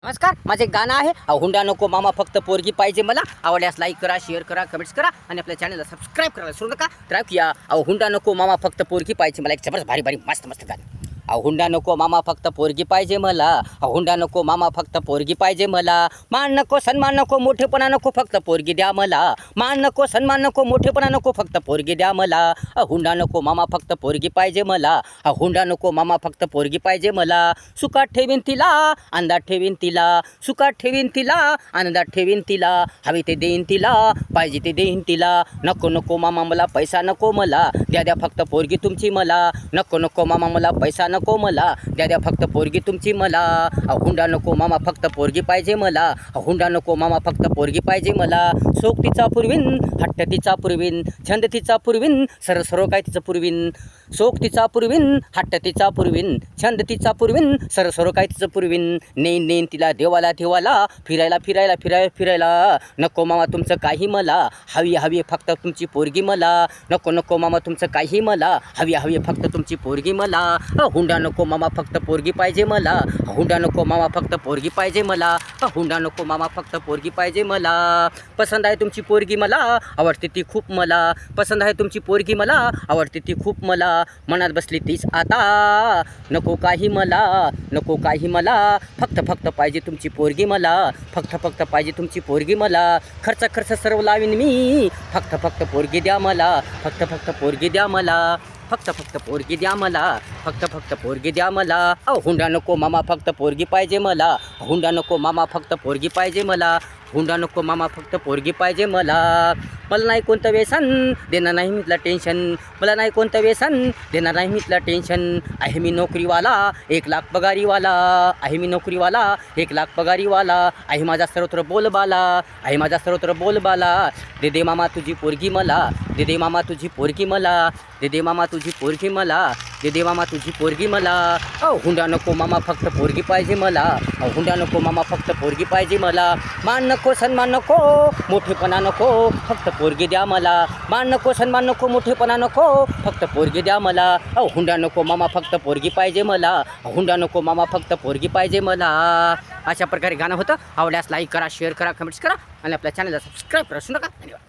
नमस्कार, माझे गाणं आहे हुंडा नको मामा फक्त पोरगी पाहिजे मला. आवडल्यास लाईक करा, शेअर करा, कमेंट्स करा आणि आपल्या चॅनलला सबस्क्राईब करायला विसरू नका. तर ऐकूया हुंडा नको मामा फक्त पोरगी पाहिजे मला. एक जबरदस्त भारी भारी मस्त मस्त गाणं. हुंडा नको मामा फक्त पोरगी पाहिजे मला. हुंडा नको मामा फक्त पोरगी पाहिजे मला. मान नको सन्मान नको मोठेपणा नको फक्त पोरगी द्या मला. मान नको सन्मान नको मोठेपणा नको फक्त पोरगी द्या मला. हुंडा नको मामा फक्त पोरगी पाहिजे मला. हुंडा नको मामा फक्त पोरगी पाहिजे मला. सुखात ठेवीन तिला, अंधात ठेवीन तिला. सुखात ठेवीन तिला, आनंदात ठेवीन तिला. हवी ते देईन तिला, पाहिजे ते देईन तिला. नको नको मामा मला पैसा नको मला. द्या द्या फक्त पोरगी तुमची मला. नको नको मामा मला पैसा नको मला. द्या द्या फक्त पोरगी तुमची मला. हुंडा नको मामा फक्त पोरगी पाहिजे मला. हुंडा नको मामा फक्त पोरगी पाहिजे मला. सोक तिचा पुरवीन, हट्ट तिचा पुरवीन, छंद तिचा पुरवीन, सर्व काय तिचं पुरवीन. सोक तिचा पुरवीन, हट्ट तिचा पुरवीन, छंद तिचा पुरवीन, सर्व काय तिचं पुरवीन. नेईन नेईन तिला देवाला देवाला, फिरायला फिरायला फिरायला फिरायला. नको मामा तुमचं काही मला. हवी हवी फक्त तुमची पोरगी मला. नको नको मामा तुमचं काही मला. हवी हवी फक्त तुमची पोरगी मला. हुंडा नको मामा फक्त पोरगी पाहिजे मला. हुंडा नको मामा फक्त पोरगी पाहिजे मला. हुंडा नको मामा फक्त पोरगी पाहिजे मला. पसंत आहे तुमची पोरगी मला, आवडते ती खूप मला. पसंत आहे तुमची पोरगी मला, आवडते ती खूप मला. मनात बसली तीच आता, नको काही मला, नको काही मला. फक्त फक्त पाहिजे तुमची पोरगी मला. फक्त फक्त पाहिजे तुमची पोरगी मला. खर्च सर्व लावीन मी, फक्त फक्त पोरगी द्या मला. फक्त फक्त पोरगी द्या मला. फक्त फक्त पोरगी द्या मला. फक्त फक्त पोरगी द्या मला. हुंडा नको मामा फक्त पोरगी पाहिजे मला. हुंडा नको मामा फक्त पोरगी पाहिजे मला. हुंडा नको मामा फक्त पोरगी पाहिजे मला. मला नाही कोणतं व्यसन, देणार नाही मी तुला टेन्शन. मला नाही कोणतं व्यसन, देणार नाही मी तुला टेन्शन. आहे मी नोकरीवाला, 1,00,000 पगारीवाला. आहे मी नोकरीवाला, 1,00,000 पगारीवाला. आहे माझा सर्वत्र बोलबाला. आहे माझा सर्वत्र बोलबाला. दे दे मामा तुझी पोरगी मला. दे दे मामा तुझी पोरगी मला. दे दे मामा तुझी पोरगी मला. दे दे मामा तुझी पोरगी मला. हुंडा नको मामा फक्त पोरगी पाहिजे मला. हुंडा नको मामा फक्त पोरगी पाहिजे मला. मान नको सन्मान नको मोठेपणा नको, फक्त पोरगी द्या मला. मान नको सन्मान नको मोठेपणा नको, फक्त पोरगी द्या मला. हुंडा नको मामा फक्त पोरगी पाहिजे मला. हुंडा नको मामा फक्त पोरगी पाहिजे मला. अशा प्रकारे गाणं होतं. आवडल्यास लाईक करा, शेअर करा, कमेंट्स करा आणि आपल्या चॅनलला सबस्क्राईब करा. सुरू नका. धन्यवाद.